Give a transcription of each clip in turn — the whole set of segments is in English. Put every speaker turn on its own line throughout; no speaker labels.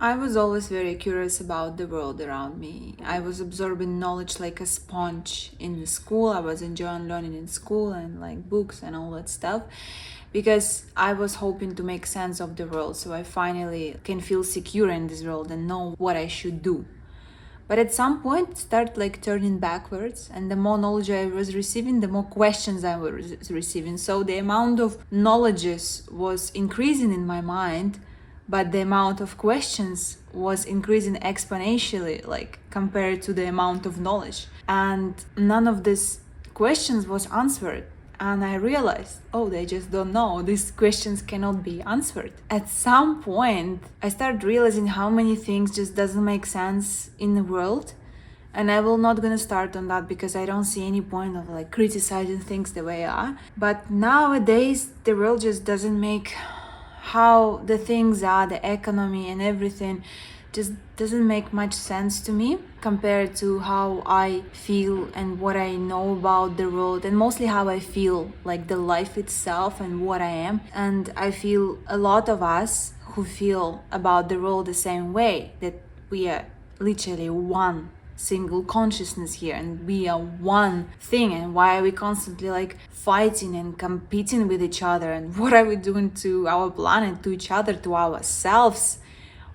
I was always very curious about the world around me. I was absorbing knowledge like a sponge in the school. I was enjoying learning in school and like books and all that stuff because I was hoping to make sense of the world so I finally can feel secure in this world and know what I should do. But at some point, it started like turning backwards, and the more knowledge I was receiving, the more questions I was receiving. So the amount of knowledges was increasing in my mind, but the amount of questions was increasing exponentially, like compared to the amount of knowledge. And none of these questions was answered. And I realized, oh, they just don't know. These questions cannot be answered. At some point, I started realizing how many things just doesn't make sense in the world. And I will not gonna start on that because I don't see any point of like criticizing things the way they are. But nowadays, the world just doesn't make how the things are, the economy and everything just doesn't make much sense to me compared to how I feel and what I know about the world, and mostly how I feel like the life itself and what I am. And I feel a lot of us who feel about the world the same way, that we are literally one single consciousness here and we are one thing. And why are we constantly like fighting and competing with each other, and what are we doing to our planet, to each other, to ourselves?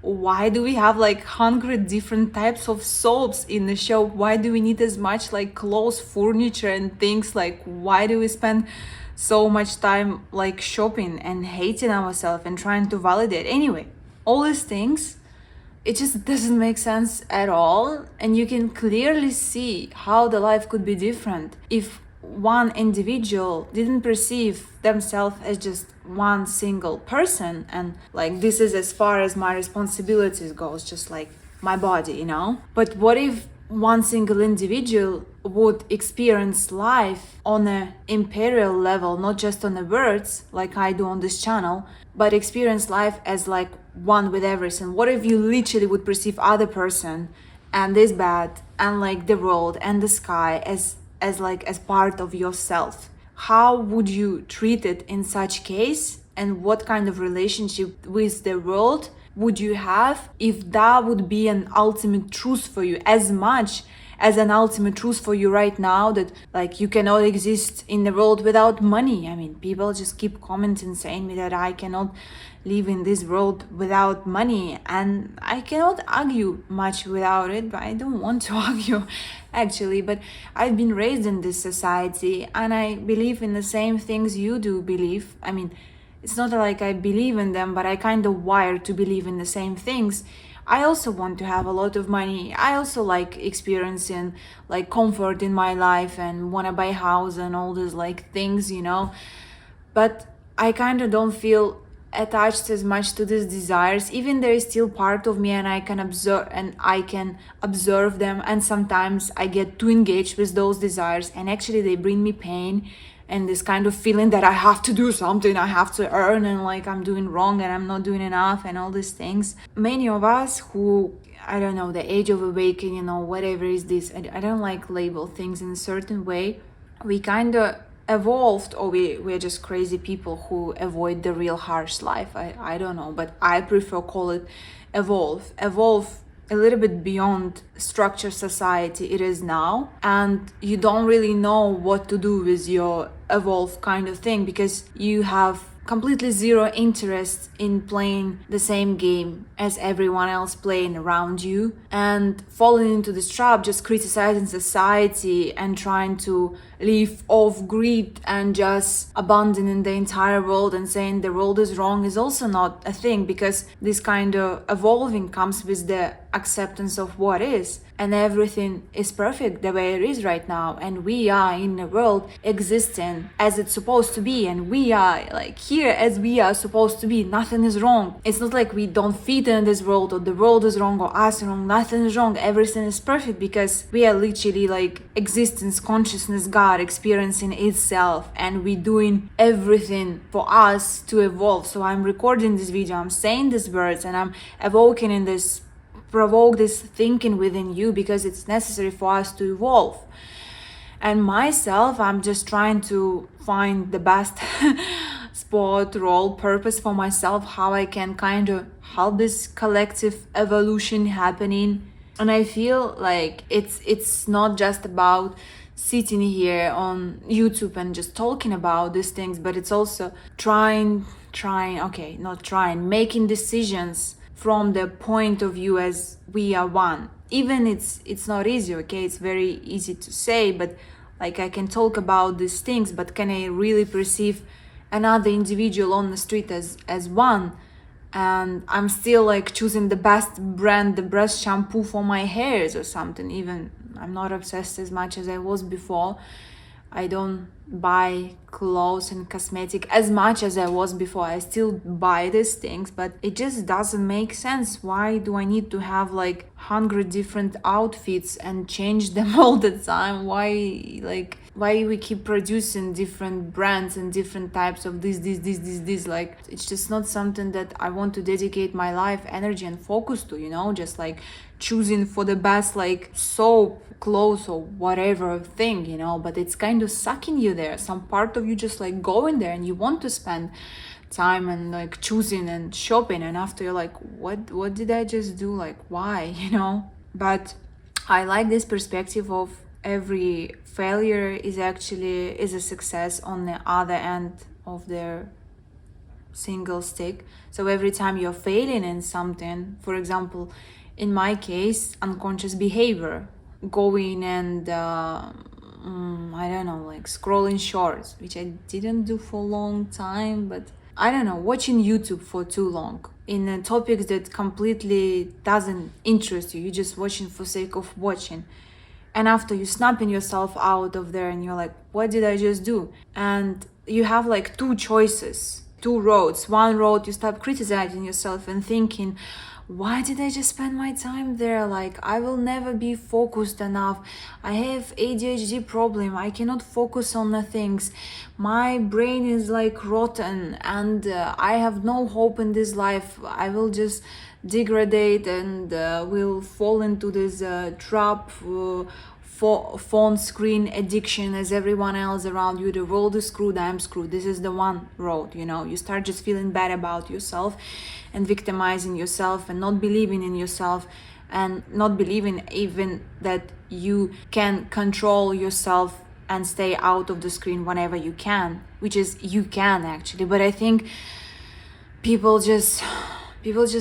Why do we have like 100 different types of soaps in the show? Why do we need as much like clothes, furniture and things? Like, why do we spend so much time like shopping and hating ourselves and trying to validate? Anyway, all these things, it just doesn't make sense at all. And you can clearly see how the life could be different if one individual didn't perceive themselves as just one single person, and like this is as far as my responsibilities goes, just like my body, you know. But what if one single individual would experience life on an imperial level, not just on the words like I do on this channel, but experience life as like one with everything? What if you literally would perceive other person and this bed and like the world and the sky as part of yourself? How would you treat it in such case? And what kind of relationship with the world would you have if that would be an ultimate truth for you, as much as an ultimate truth for you right now that like you cannot exist in the world without money? I mean, people just keep commenting saying me that I cannot live in this world without money, and I cannot argue much without it, but I don't want to argue actually. But I've been raised in this society and I believe in the same things you do believe. I mean, it's not like I believe in them, but I kind of wired to believe in the same things. I also want to have a lot of money. I also like experiencing like comfort in my life and want to buy a house and all these like things, you know. But I kind of don't feel attached as much to these desires. Even there is still part of me and I can observe them, and sometimes I get too engaged with those desires and actually they bring me pain and this kind of feeling that I have to do something, I have to earn, and like I'm doing wrong and I'm not doing enough and all these things. Many of us who, I don't know, the age of awakening, you know, whatever is this, I don't like label things in a certain way. We kind of evolved, or we're just crazy people who avoid the real harsh life. I don't know, but I prefer call it evolve a little bit beyond structure society it is now, and you don't really know what to do with your evolve kind of thing because you have completely zero interest in playing the same game as everyone else playing around you, and falling into this trap, just criticizing society and trying to live off greed and just abandoning the entire world and saying the world is wrong is also not a thing, because this kind of evolving comes with the acceptance of what is, and everything is perfect the way it is right now, and we are in a world existing as it's supposed to be, and we are like here as we are supposed to be. Nothing is wrong. It's not like we don't fit in this world or the world is wrong or us wrong. Nothing is wrong. Everything is perfect because we are literally like existence, consciousness, God experiencing itself, and we doing everything for us to evolve. So I'm recording this video, I'm saying these words, and I'm evoking in this, provoke this thinking within you because it's necessary for us to evolve. And myself, I'm just trying to find the best spot role purpose for myself, how I can kind of help this collective evolution happening. And I feel like it's not just about sitting here on YouTube and just talking about these things, but it's also making decisions from the point of view as we are one. Even it's not easy, okay? It's very easy to say, but like I can talk about these things, but can I really perceive another individual on the street as one? And I'm still like choosing the best brand, the best shampoo for my hairs or something. Even I'm not obsessed as much as I was before. I don't buy clothes and cosmetic as much as I was before. I still buy these things, but it just doesn't make sense. Why do I need to have like 100 different outfits and change them all the time? Why we keep producing different brands and different types of this? Like, it's just not something that I want to dedicate my life, energy, and focus to, just like choosing for the best like soap, clothes, or whatever thing, but it's kind of sucking you there. Some part of you just like going there and you want to spend time and like choosing and shopping, and after you're like, what did I just do? Like, why? But I like this perspective of every failure is a success on the other end of their single stick. So every time you're failing in something, for example, in my case, unconscious behavior, going and I don't know, like scrolling shorts, which I didn't do for a long time, but I don't know, watching YouTube for too long in topics that completely doesn't interest you. You're just watching for sake of watching. And after you snapping yourself out of there and you're like, what did I just do? And you have like two choices, two roads. One road, you start criticizing yourself and thinking, why did I just spend my time there? Like, I will never be focused enough. I have ADHD problem. I cannot focus on the things. My brain is like rotten and I have no hope in this life. I will just degrade and will fall into this trap phone screen addiction as everyone else around you. The world is screwed, I'm screwed. This is the one road, you start just feeling bad about yourself and victimizing yourself and not believing in yourself and not believing even that you can control yourself and stay out of the screen whenever you can, which is you can actually. But I think people just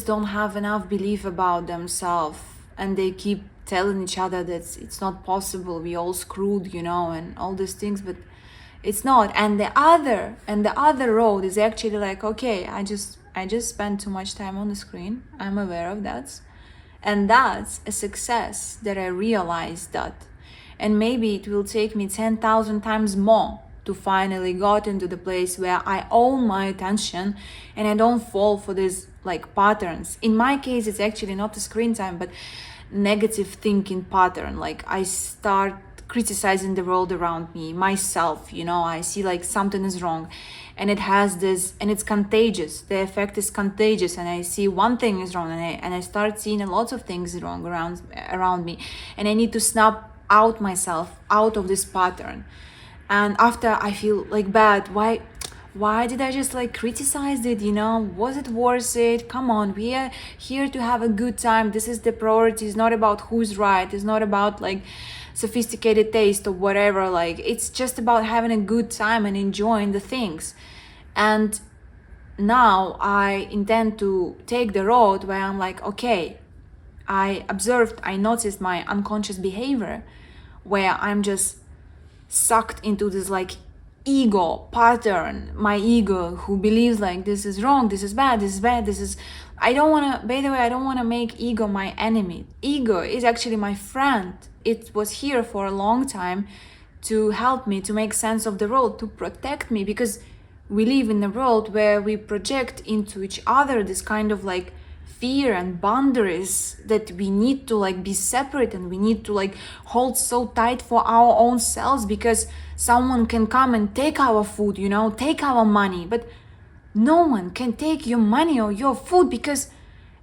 don't have enough belief about themselves, and they keep telling each other that it's not possible, we all screwed, and all these things, but it's not. And the other road is actually like, okay, I just spent too much time on the screen. I'm aware of that, and that's a success that I realized that. And maybe it will take me 10,000 times more to finally got into the place where I own my attention and I don't fall for these like patterns. In my case, it's actually not the screen time, but negative thinking pattern. Like, I start criticizing the world around me, myself, I see like something is wrong, and it has this, and it's contagious. The effect is contagious, and I see one thing is wrong, and I start seeing a lot of things wrong around me, and I need to snap out myself out of this pattern. And after I feel like bad, why did I just like criticize it? Was it worth it? Come on, we are here to have a good time. This is the priority. It's not about who's right. It's not about like sophisticated taste or whatever. Like, it's just about having a good time and enjoying the things. And now I intend to take the road where I'm like, okay, I noticed my unconscious behavior where I'm just sucked into this like ego pattern, my ego who believes like this is wrong, this is bad, I don't want to make ego my enemy. Ego is actually my friend. It was here for a long time to help me to make sense of the world, to protect me, because we live in a world where we project into each other this kind of like fear and boundaries that we need to like be separate, and we need to like hold so tight for our own selves because someone can come and take our food, take our money. But no one can take your money or your food, because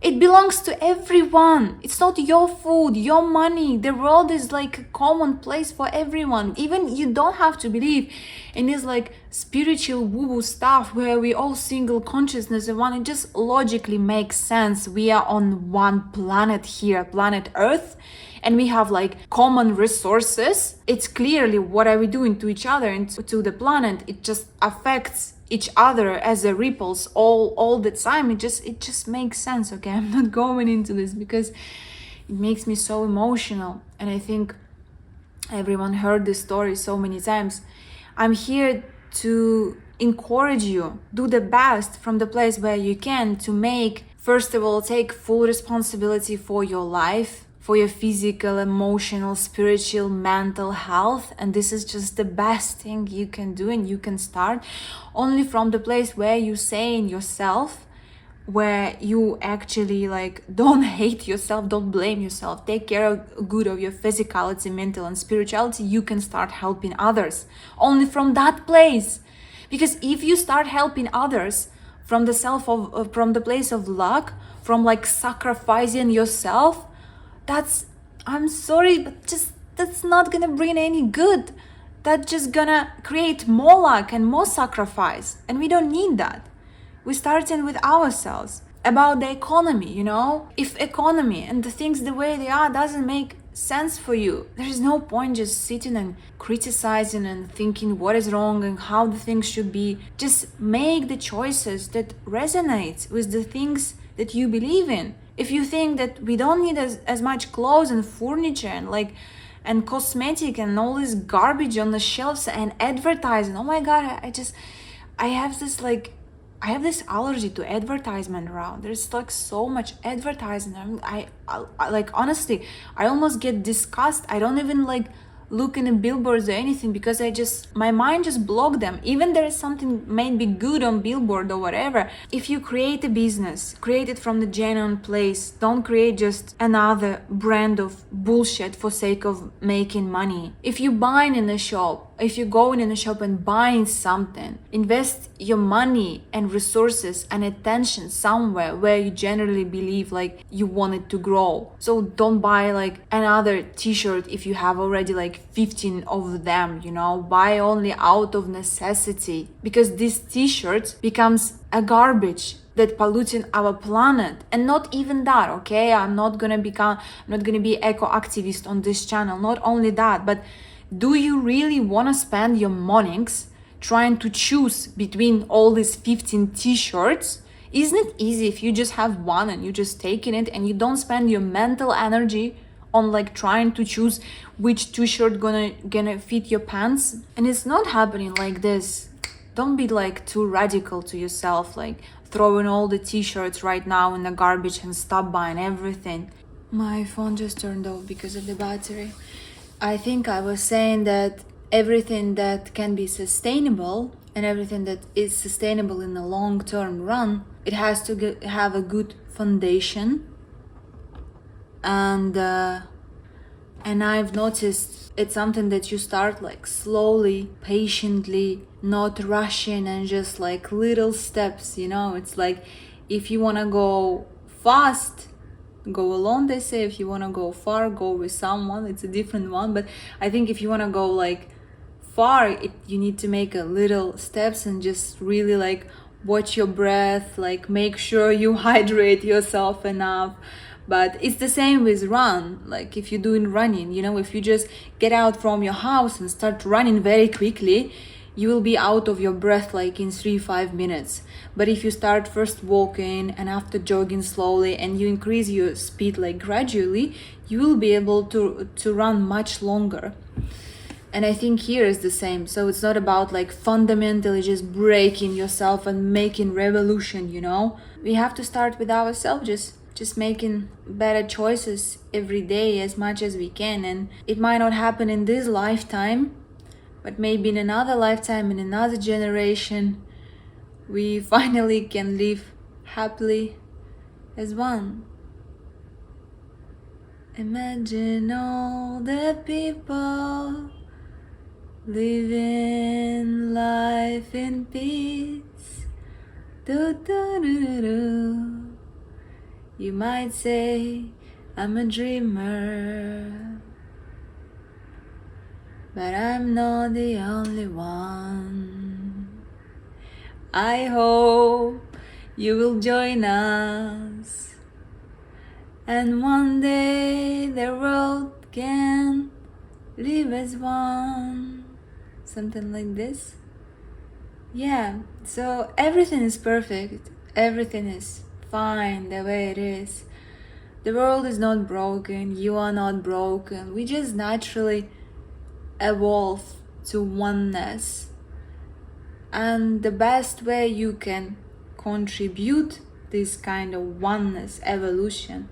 It belongs to everyone. It's not your food, your money. The world is like a common place for everyone. Even you don't have to believe in this like spiritual woo-woo stuff where we all single consciousness and one. It just logically makes sense. We are on one planet here, planet Earth, and we have like common resources. It's clearly what are we doing to each other and to the planet. It just affects each other as a ripples all the time. It just makes sense. Okay, I'm not going into this because it makes me so emotional, and I think everyone heard this story so many times. I'm here to encourage you, do the best from the place where you can to make, first of all, take full responsibility for your life, for your physical, emotional, spiritual, mental health. And this is just the best thing you can do, and you can start only from the place where you say in yourself, where you actually like don't hate yourself, don't blame yourself, take care of good of your physicality, mental and spirituality. You can start helping others only from that place. Because if you start helping others from the from the place of luck, from like sacrificing yourself, that's, I'm sorry, but just that's not gonna bring any good. That's just gonna create more luck and more sacrifice, and we don't need that. We're starting with ourselves. About the economy, if economy and the things the way they are doesn't make sense for you, there is no point just sitting and criticizing and thinking what is wrong and how the things should be. Just make the choices that resonate with the things that you believe in. If you think that we don't need as much clothes and furniture and cosmetic and all this garbage on the shelves and advertising, oh my god, I have this allergy to advertisement around. There's like so much advertising. I like, honestly, I almost get disgust. I don't even like look in the billboards or anything because my mind just block them. Even there is something maybe good on billboard or whatever. If you create a business, create it from the genuine place. Don't create just another brand of bullshit for sake of making money. If you buying in a shop, if you're going in a shop and buying something, invest your money and resources and attention somewhere where you generally believe like you want it to grow. So don't buy like another t-shirt if you have already like 15 of them, buy only out of necessity, because this t-shirt becomes a garbage that polluting our planet. And not even that, okay? I'm not gonna be eco-activist on this channel. Not only that, but do you really want to spend your mornings trying to choose between all these 15 t-shirts? Isn't it easy if you just have one and you just taking it and you don't spend your mental energy on like trying to choose which t-shirt gonna fit your pants? And it's not happening like this. Don't be like too radical to yourself, like throwing all the t-shirts right now in the garbage and stop buying everything. My phone just turned off because of the battery. I think I was saying that everything that can be sustainable and everything that is sustainable in the long-term run, it has to have a good foundation. And I've noticed it's something that you start like slowly, patiently, not rushing, and just like little steps, It's like if you want to go fast, go alone, they say. If you want to go far, go with someone. It's a different one, but I think if you want to go like far, you need to make a little steps and just really like watch your breath, like make sure you hydrate yourself enough. But it's the same with run. Like if you're doing running, if you just get out from your house and start running very quickly, you will be out of your breath like in 3-5 minutes. But if you start first walking and after jogging slowly and you increase your speed like gradually, you will be able to run much longer. And I think here is the same. So it's not about like fundamentally just breaking yourself and making revolution, We have to start with ourselves, just making better choices every day as much as we can. And it might not happen in this lifetime, but maybe in another lifetime, in another generation, we finally can live happily as one. Imagine all the people living life in peace. Do, do, do, do, do. You might say I'm a dreamer, but I'm not the only one. I hope you will join us, and one day the world can live as one. Something like this. Yeah, so everything is perfect. Everything is fine the way it is. The world is not broken. You are not broken. We just naturally evolve to oneness. And the best way you can contribute this kind of oneness evolution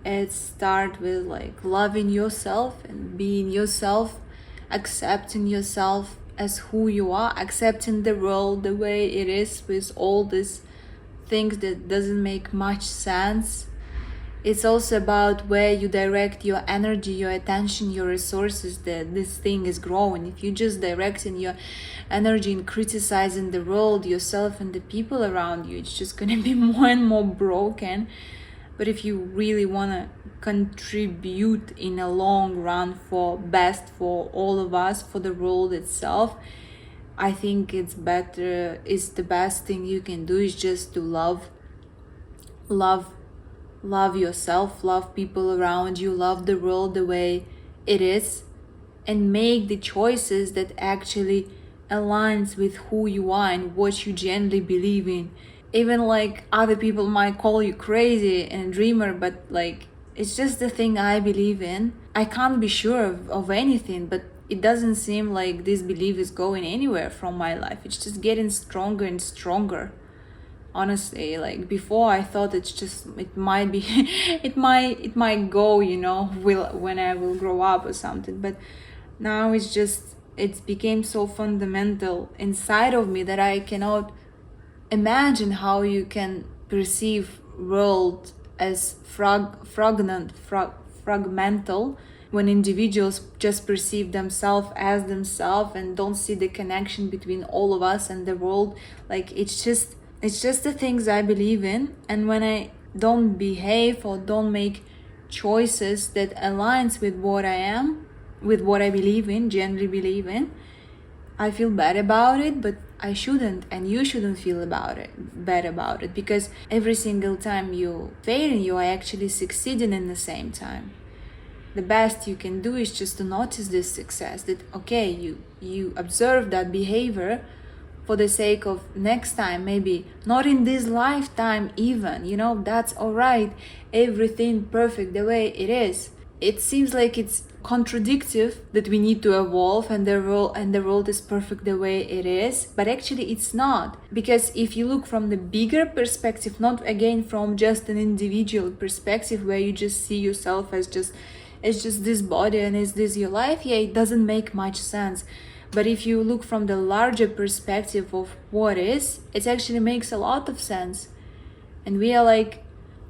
is start with like loving yourself and being yourself, accepting yourself as who you are, accepting the world the way it is with all these things that doesn't make much sense. It's also about where you direct your energy, your attention, your resources, that this thing is growing. If you just directing your energy in criticizing the world, yourself and the people around you, it's just gonna be more and more broken. But if you really wanna contribute in a long run for best for all of us, for the world itself, I think it's the best thing you can do is just to love yourself, love people around you, love the world the way it is, and make the choices that actually aligns with who you are and what you genuinely believe in. Even like other people might call you crazy and a dreamer, but like it's just the thing I believe in. I can't be sure of anything, but it doesn't seem like this belief is going anywhere from my life. It's just getting stronger and stronger. Honestly, like before I thought it might be it might go, when I will grow up or something, but now it's became so fundamental inside of me that I cannot imagine how you can perceive world as fragmental when individuals just perceive themselves as themselves and don't see the connection between all of us and the world. Like it's just the things I believe in, and when I don't behave or don't make choices that aligns with what I am, with what I believe in, generally believe in, I feel bad about it, but I shouldn't, and you shouldn't feel bad about it, because every single time you fail, you are actually succeeding in the same time. The best you can do is just to notice this success, that okay, you observe that behavior for the sake of next time, maybe not in this lifetime even, that's all right. Everything perfect the way it is. It seems like it's contradictive that we need to evolve and the world is perfect the way it is, but actually it's not. Because if you look from the bigger perspective, not again from just an individual perspective where you just see yourself as just this body and is this your life, it doesn't make much sense. But if you look from the larger perspective of what is, it actually makes a lot of sense. And we are like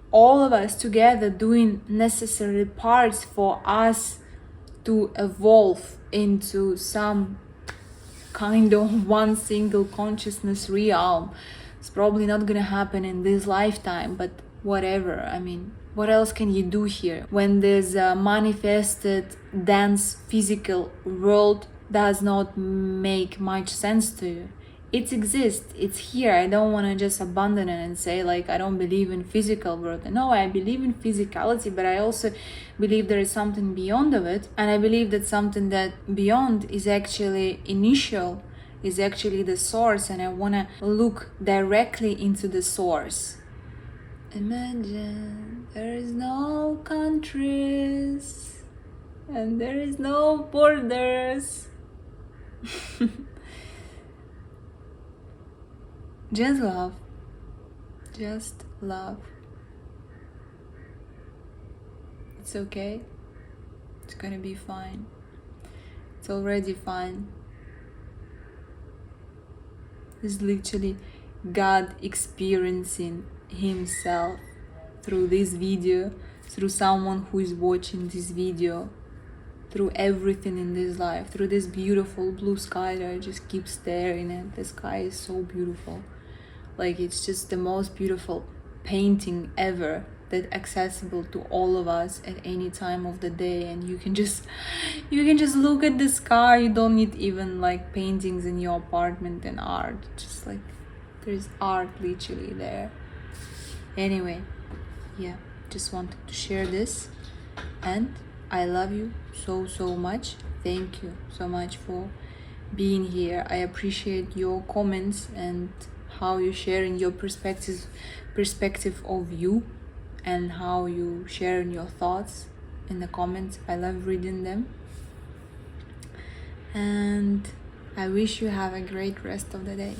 all of us together doing necessary parts for us to evolve into some kind of one single consciousness realm. It's probably not gonna happen in this lifetime, but whatever. I mean, what else can you do here when this manifested, dense, physical world does not make much sense to you? It exists, it's here. I don't want to just abandon it and say like I don't believe in physical world. No, I believe in physicality, but I also believe there is something beyond of it, and I believe that something that beyond is actually initial, is actually the source, and I want to look directly into the source. Imagine there is no countries and there is no borders. Just love. Just love. It's okay. It's gonna be fine. It's already fine. It's literally God experiencing himself through this video, through someone who is watching this video, through everything in this life, through this beautiful blue sky that I just keep staring at. The sky is so beautiful. Like it's just the most beautiful painting ever. that accessible to all of us at any time of the day, and you can just look at the sky. You don't need even like paintings in your apartment and art, just like there's art literally there. Anyway, yeah, just wanted to share this, and I love you so much. Thank you so much for being here. I appreciate your comments and how you sharing your perspective of you, and how you sharing your thoughts in the comments. I love reading them, and I wish you have a great rest of the day.